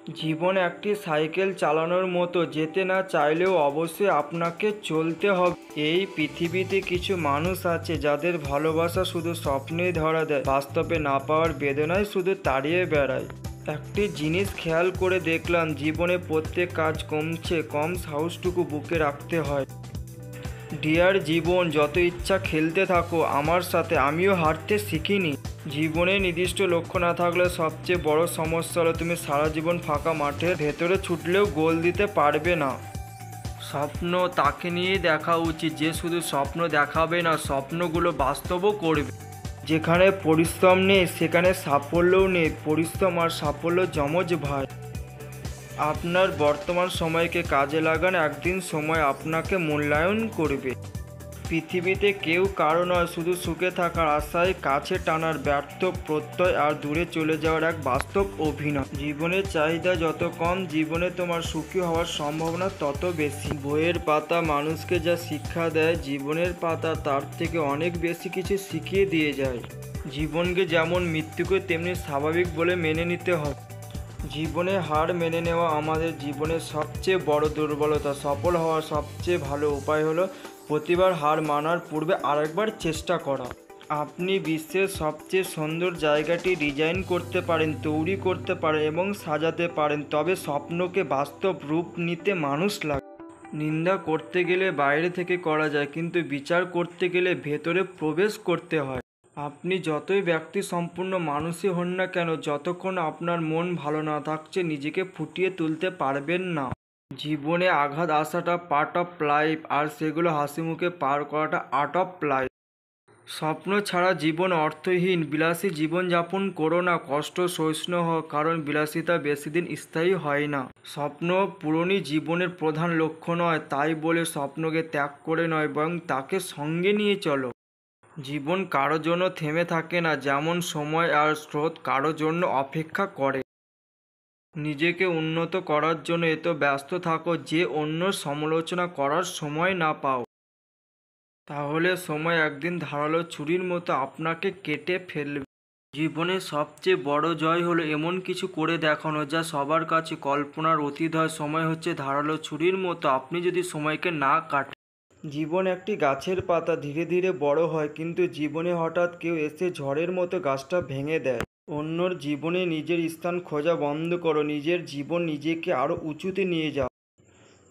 জীবন একটি সাইকেল চালানোর মতো, যেতে না চাইলেও অবশ্যই আপনাকে চলতে হবে। এই পৃথিবীতে কিছু মানুষ আছে যাদের ভালোবাসা শুধু স্বপ্নেই ধরা দেয়, বাস্তবে না পাওয়ার বেদনায় শুধু তাড়িয়ে বেড়ায়। একটি জিনিস খেয়াল করে দেখলাম, জীবনে প্রত্যেক কাজ কম সাহসটুকু বুকে রাখতে হয়। ডিয়ার জীবন, যত ইচ্ছা খেলতে থাকো আমার সাথে, আমিও হারতে শিখিনি। জীবনে নির্দিষ্ট লক্ষ্য না থাকলে সবচেয়ে বড় সমস্যা হলো তুমি সারা জীবন ফাঁকা মাঠের ভেতরে ছুটলেও গোল দিতে পারবে না। স্বপ্ন তাকে নিয়েই দেখা উচিত যে শুধু স্বপ্ন দেখাবে না, স্বপ্নগুলো বাস্তবও করবে। যেখানে পরিশ্রম নেই সেখানে সাফল্যও নেই। পরিশ্রম আর সাফল্য যমজ ভাই। আপনার বর্তমান সময়কে কাজে লাগান, একদিন সময় আপনাকে মূল্যায়ন করবে। পৃথিবীতে কেউ কারো নয়, শুধু সুখে থাকার আশায় কাছে টানার ব্যর্থ প্রত্যয় আর দূরে চলে যাওয়ার এক বাস্তব অভিনয়। জীবনের চাহিদা যত কম, জীবনে তোমার সুখী হওয়ার সম্ভাবনা তত বেশি। বইয়ের পাতা মানুষকে যা শিক্ষা দেয়, জীবনের পাতা তার থেকে অনেক বেশি কিছু শিখিয়ে দিয়ে যায়। জীবনকে যেমন মৃত্যুকে তেমনি স্বাভাবিক বলে মেনে নিতে হবে। জীবনে হার মেনে নেওয়া আমাদের জীবনের সবচেয়ে বড় দুর্বলতা। সফল হওয়ার সবচেয়ে ভালো উপায় হলো প্রতিবার হার মানার পূর্বে আরেকবার চেষ্টা করা। আপনি বিশ্বের সবচেয়ে সুন্দর জায়গাটি ডিজাইন করতে পারেন, তৈরি করতে পারেন এবং সাজাতে পারেন, তবে স্বপ্নকে বাস্তব রূপ নিতে মানুষ লাগে। নিন্দা করতে গেলে বাইরে থেকে করা যায়, কিন্তু বিচার করতে গেলে ভেতরে প্রবেশ করতে হয়। আপনি যতই ব্যক্তি সম্পূর্ণ মানুষই হন না কেন, যতক্ষণ আপনার মন ভালো না থাকছে নিজেকে ফুটিয়ে তুলতে পারবেন না। জীবনে আঘাত আসাটা পার্ট অফ লাইফ, আর সেগুলো হাসি মুখে পার করাটা আর্ট অফ লাইফ। স্বপ্ন ছাড়া জীবন অর্থহীন। বিলাসী জীবনযাপন করো না, কষ্ট সহিষ্ণু হও, কারণ বিলাসিতা বেশি দিন স্থায়ী হয় না। স্বপ্ন পূরণই জীবনের প্রধান লক্ষ্য নয়, তাই বলে স্বপ্নকে ত্যাগ করে নয়, বরং তাকে সঙ্গে নিয়ে চলো। জীবন কারো জন্য থেমে থাকে না, যেমন সময় আর স্রোত কারো জন্য অপেক্ষা করে। নিজেকে উন্নত করার জন্য এত ব্যস্ত থাকো যে অন্য সমালোচনা করার সময় না পাও। তাহলে সময় একদিন ধারালো ছুরির মতো আপনাকে কেটে ফেলবে। জীবনের সবচেয়ে বড় জয় হলো এমন কিছু করে দেখানো যা সবার কাছে কল্পনার অতীত হয়। সময় হচ্ছে ধারালো ছুরির মতো, আপনি যদি সময়কে না কাটেন। জীবন একটি গাছের পাতা, ধীরে ধীরে বড় হয়, কিন্তু জীবনে হঠাৎ কেউ এসে ঝড়ের মতো গাছটা ভেঙে দেয়। অন্যর জীবনে নিজের স্থান খোঁজা বন্ধ করো, নিজের জীবন নিজেকে আরও উঁচুতে নিয়ে যাও।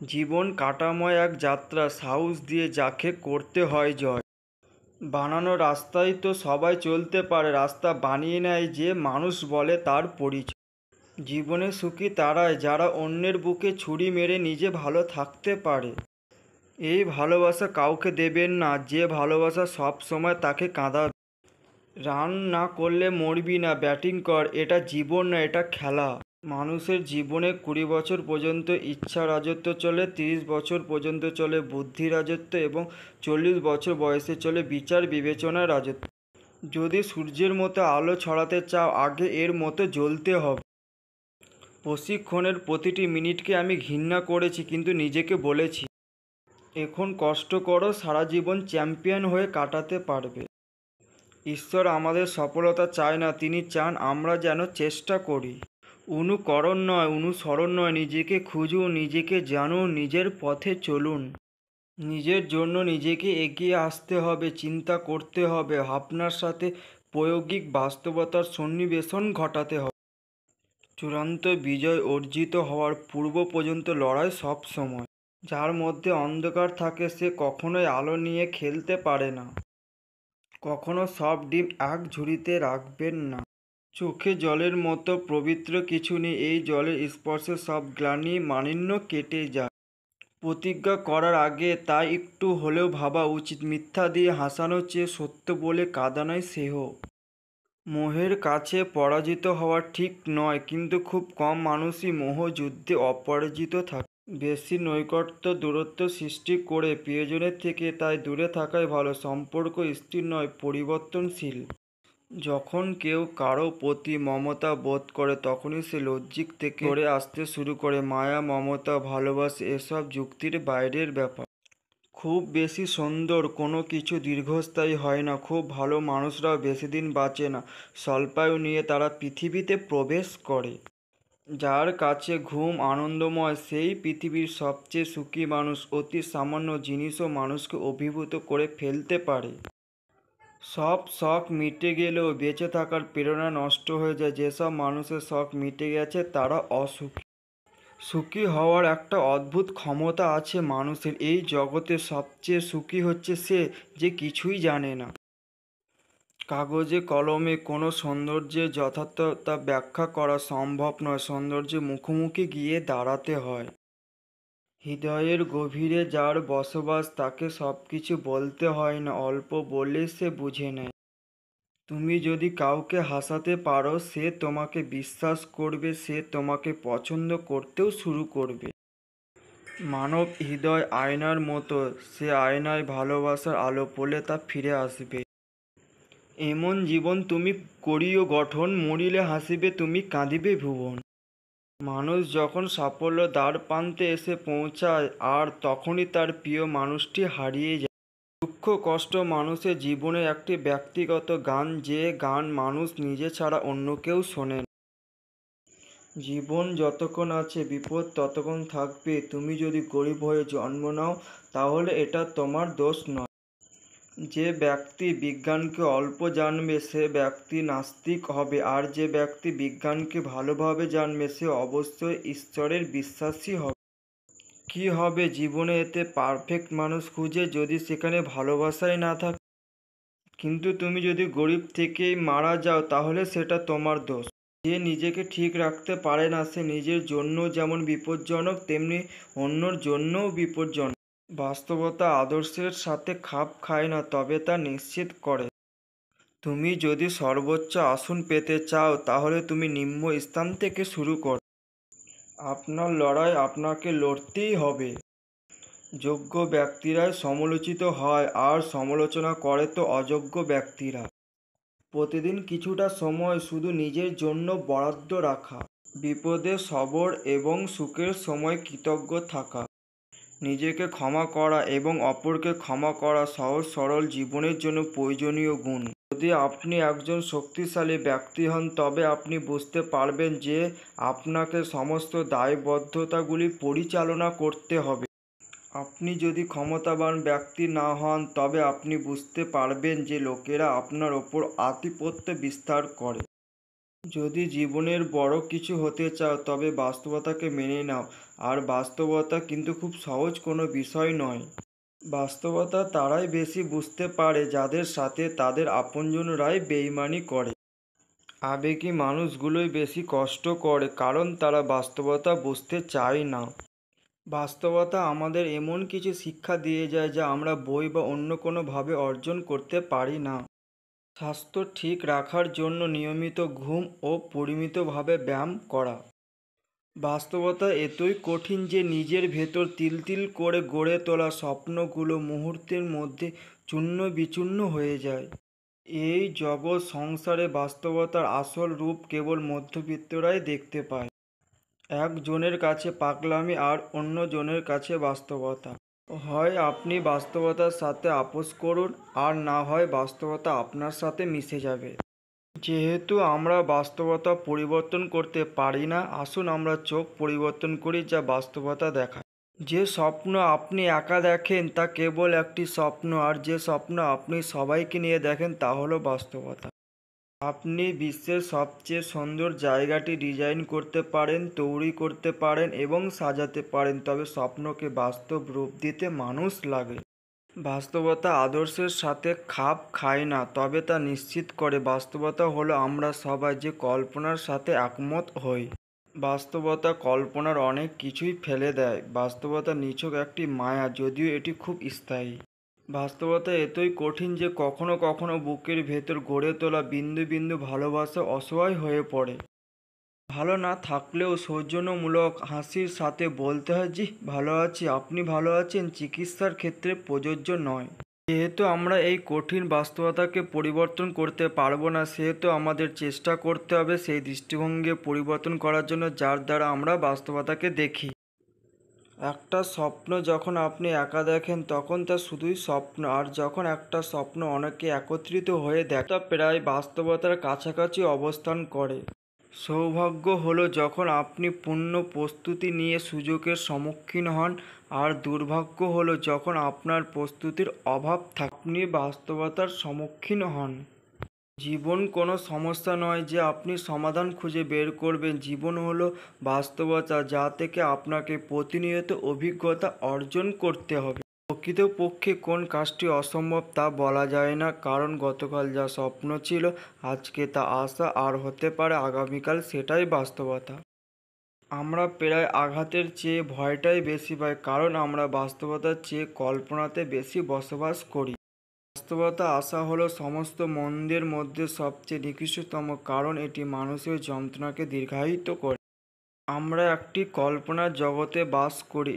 জীবন কাটাময় এক যাত্রা, সাহস দিয়ে যাকে করতে হয় জয়। বানানো রাস্তায় তো সবাই চলতে পারে, রাস্তা বানিয়ে নেয় যে মানুষ বলে তার পরিচয়। জীবনে সুখী তারাই যারা অন্যের বুকে ছুরি মেরে নিজে ভালো থাকতে পারে। এই ভালোবাসা কাউকে দেবেন না যে ভালোবাসা সব সময় তাকে কাঁদাবে। রান না করলে মরবি না, ব্যাটিং কর, এটা জীবন না, এটা খেলা। মানুষের জীবনে 20 বছর পর্যন্ত ইচ্ছা রাজত্ব চলে, 30 বছর পর্যন্ত চলে বুদ্ধি রাজত্ব এবং 40 বছর বয়সে চলে বিচার বিবেচনার রাজত্ব। যদি সূর্যের মতো আলো ছড়াতে চাও, আগে এর মতো জ্বলতে হবে। প্রশিক্ষণের প্রতিটি মিনিটকে আমি ঘৃণা করেছি, কিন্তু নিজেকে বলেছি এখন কষ্ট করো, সারা জীবন চ্যাম্পিয়ন হয়ে কাটাতে পারবে। ঈশ্বর আমাদের সফলতা চায় না, তিনি চান আমরা যেন চেষ্টা করি। অনুকরণ নয়, অনুসরণ নয়, নিজেকে খুঁজুন, নিজেকে জানুন, নিজের পথে চলুন। নিজের জন্য নিজেকে এগিয়ে আসতে হবে, চিন্তা করতে হবে, আপনার সাথে প্রায়োগিক বাস্তবতার সন্নিবেশন ঘটাতে হবে। চূড়ান্ত বিজয় অর্জিত হওয়ার পূর্ব পর্যন্ত লড়াই সব সময়। যার মধ্যে অন্ধকার থাকে সে কখনোই আলো নিয়ে খেলতে পারে না। কখনো সব ডিম এক ঝুড়িতে রাখবেন না। চোখে জলের মতো পবিত্র কিছু নেই, এই জলের স্পর্শে সব গ্লানি মালিন্য কেটে যায়। প্রতিজ্ঞা করার আগে তাই একটু হলেও ভাবা উচিত, মিথ্যা দিয়ে হাসানোর চেয়ে সত্য বলে কাঁদানোই শ্রেয়। মোহের কাছে পরাজিত হওয়া ঠিক নয়, কিন্তু খুব কম মানুষই মোহযুদ্ধে অপরাজিত থাকে। বেশি নৈকট্য দূরত্ব সৃষ্টি করে প্রিয়জনের থেকে, তাই দূরে থাকাই ভালো। সম্পর্ক স্থির নয়, পরিবর্তনশীল। যখন কেউ কারো প্রতি মমতা বোধ করে তখনই সে লজিক থেকে সরে আসতে শুরু করে। মায়া, মমতা, ভালোবাসা এসব যুক্তির বাইরের ব্যাপার। খুব বেশি সুন্দর কোনো কিছু দীর্ঘস্থায়ী হয় না, খুব ভালো মানুষরাও বেশি দিন বাঁচে না। স্বল্পায়ু নিয়ে তারা পৃথিবীতে প্রবেশ করে। যার কাছে ঘুম আনন্দময় সেই পৃথিবীর সবচেয়ে সুখী মানুষ। অতি সামান্য জিনিসও মানুষকে অভিভূত করে ফেলতে পারে। সব শখ মিটে গেলেও বেঁচে থাকার প্রেরণা নষ্ট হয়ে যায়। যেসব মানুষের শখ মিটে গেছে তারা অসুখী। সুখী হওয়ার একটা অদ্ভুত ক্ষমতা আছে মানুষের। এই জগতে সবচেয়ে সুখী হচ্ছে সে যে কিছুই জানে না। কাগজে কলমে কোনো সৌন্দর্যের যথার্থতা ব্যাখ্যা করা সম্ভব নয়। সৌন্দর্যের মুখোমুখি গিয়ে দাঁড়াতে হয়। হৃদয়ের গভীরে যার বসবাস তাকে সব কিছু বলতে হয় না, অল্প বললেই সে বুঝে নেয়। তুমি যদি কাউকে হাসাতে পারো সে তোমাকে বিশ্বাস করবে, সে তোমাকে পছন্দ করতেও শুরু করবে। মানব হৃদয় আয়নার মতো, সে আয়নায় ভালোবাসার আলো পড়লে তা ফিরে আসবে। এমন জীবন তুমি করিও গঠন, মরিলে হাসিবে তুমি কাঁদিবে ভুবন। মানুষ যখন সাফল্য দ্বার প্রান্তে এসে পৌঁছায় আর তখনই তার প্রিয় মানুষটি হারিয়ে যায়। দুঃখ কষ্ট মানুষের জীবনের একটি ব্যক্তিগত গান, যে গান মানুষ নিজে ছাড়া অন্য কেউ শোনে না। জীবন যতক্ষণ আছে বিপদ ততক্ষণ থাকবে। তুমি যদি গরিব হয়ে জন্ম নাও তাহলে এটা তোমার দোষ নয়। যে ব্যক্তি বিজ্ঞানকে অল্প জানবে সে ব্যক্তি নাস্তিক হবে, আর যে ব্যক্তি বিজ্ঞানকে ভালোভাবে জানবে সে অবশ্যই ঈশ্বরের বিশ্বাসী হবে। কি হবে জীবনে এতে পারফেক্ট মানুষ খুঁজে যদি সেখানে ভালোবাসাই না থাকে? কিন্তু তুমি যদি গরিব থেকেই মারা যাও তাহলে সেটা তোমার দোষ। যে নিজেকে ঠিক রাখতে পারে না সে নিজের জন্য যেমন বিপজ্জনক তেমনি অন্যর জন্যও বিপজ্জনক। বাস্তবতা আদর্শের সাথে খাপ খায় না, তবে তা নিশ্চিত করে। তুমি যদি সর্বোচ্চ আসন পেতে চাও তাহলে তুমি নিম্ন স্থান থেকে শুরু করো। আপনার লড়াই আপনাকে লড়তেই হবে। যোগ্য ব্যক্তিরাই সমালোচিত হয় আর সমালোচনা করে তো অযোগ্য ব্যক্তিরা। প্রতিদিন কিছুটা সময় শুধু নিজের জন্য বরাদ্দ রাখা। বিপদে সবর এবং সুখের সময় কৃতজ্ঞ থাকা। নিজেকে ক্ষমা করা এবং অপরকে ক্ষমা করা সহজ সরল জীবনের জন্য প্রয়োজনীয় গুণ। যদি আপনি একজন শক্তিশালী ব্যক্তি হন তবে আপনি বুঝতে পারবেন যে আপনাকে সমস্ত দায়বদ্ধতাগুলি পরিচালনা করতে হবে। আপনি যদি ক্ষমতাবান ব্যক্তি না হন তবে আপনি বুঝতে পারবেন যে লোকেরা আপনার ওপর আধিপত্য বিস্তার করে। যদি জীবনের বড় কিছু হতে চাও তবে বাস্তবতাকে মেনে নাও। আর বাস্তবতা কিন্তু খুব সহজ কোনো বিষয় নয়। বাস্তবতা তারাই বেশি বুঝতে পারে যাদের সাথে তাদের আপনজনরাই বেইমানি করে। আবেগী মানুষগুলোই বেশি কষ্ট করে কারণ তারা বাস্তবতা বুঝতে চায় না। বাস্তবতা আমাদের এমন কিছু শিক্ষা দিয়ে যায় যা আমরা বই বা অন্য কোনোভাবে অর্জন করতে পারি না। স্বাস্থ্য ঠিক রাখার জন্য নিয়মিত ঘুম ও পরিমিতভাবে ব্যায়াম করা। বাস্তবতা এতই কঠিন যে নিজের ভেতর তিল তিল করে গড়ে তোলা স্বপ্নগুলো মুহূর্তের মধ্যে চূর্ণ বিচূর্ণ হয়ে যায়। এই জগৎ সংসারে বাস্তবতার আসল রূপ কেবল মধ্যবিত্তরাই দেখতে পায়। একজনের কাছে পাগলামি আর অন্যজনের কাছে বাস্তবতা। হয় আপনি বাস্তবতার সাথে আপোস করুন আর না হয় বাস্তবতা আপনার সাথে মিশে যাবে। যেহেতু আমরা বাস্তবতা পরিবর্তন করতে পারি না, আসুন আমরা চোখ পরিবর্তন করি যা বাস্তবতা দেখায়। যে স্বপ্ন আপনি একা দেখেন তা কেবল একটি স্বপ্ন, আর যে স্বপ্ন আপনি সবাইকে নিয়ে দেখেন তা হলো বাস্তবতা। আপনি বিশ্বের সবচেয়ে সুন্দর জায়গাটি ডিজাইন করতে পারেন, তৈরি করতে পারেন এবং সাজাতে পারেন, তবে স্বপ্নকে বাস্তব রূপ দিতে মানুষ লাগে। বাস্তবতা আদর্শের সাথে খাপ খায় না, তবে তা নিশ্চিত করে। বাস্তবতা হলো আমরা সবাই যে কল্পনার সাথে একমত হই। বাস্তবতা কল্পনার অনেক কিছুই ফেলে দেয়। বাস্তবতা নিছক একটি মায়া, যদিও এটি খুব স্থায়ী। বাস্তবতা এতই কঠিন যে কখনো কখনো বুকের ভেতর গড়ে তোলা বিন্দু বিন্দু ভালোবাসা অসহায় হয়ে পড়ে। ভালো না থাকলেও সৌজন্যমূলক হাসির সাথে বলতে হয়, জি ভালো আছি, আপনি ভালো আছেন, চিকিৎসার ক্ষেত্রে প্রযোজ্য নয়। যেহেতু আমরা এই কঠিন বাস্তবতাকে পরিবর্তন করতে পারবো না সেহেতু আমাদের চেষ্টা করতে হবে সেই দৃষ্টিভঙ্গি পরিবর্তন করার জন্য যার দ্বারা আমরা বাস্তবতাকে দেখি। একটা স্বপ্ন যখন আপনি একা দেখেন তখন তা শুধুই স্বপ্ন, আর যখন একটা স্বপ্ন অনেকে একত্রিত হয়ে দেখে তা প্রায় বাস্তবতার কাছাকাছি অবস্থান করে। সৌভাগ্য হলো যখন আপনি পূর্ণ প্রস্তুতি নিয়ে সুযোগের সম্মুখীন হন, আর দুর্ভাগ্য হলো যখন আপনার প্রস্তুতির অভাব থাকে, আপনি বাস্তবতার সম্মুখীন হন। জীবন কোনো সমস্যা নয় যে আপনি সমাধান খুঁজে বের করবেন। জীবন হলো বাস্তবতা, যা থেকে আপনাকে প্রতিনিয়ত অভিজ্ঞতা অর্জন করতে হবে। প্রকৃতপক্ষে কোন কাজটি অসম্ভব তা বলা যায় না, কারণ গতকাল যা স্বপ্ন ছিল আজকে তা আশা, আর হতে পারে আগামীকাল সেটাই বাস্তবতা। আমরা প্রায় আঘাতের চেয়ে ভয়টাই বেশি পাই, কারণ আমরা বাস্তবতার চেয়ে কল্পনাতে বেশি বসবাস করি। বাস্তবতা আশা হলো সমস্ত মন্দের মধ্যে সবচেয়ে নিকৃষ্টতম, কারণ এটি মানুষের যন্ত্রণাকে দীর্ঘায়িত করে। আমরা একটি কল্পনার জগতে বাস করি,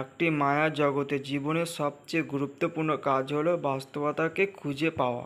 একটি মায়া জগতে। জীবনের সবচেয়ে গুরুত্বপূর্ণ কাজ হলো বাস্তবতাকে খুঁজে পাওয়া।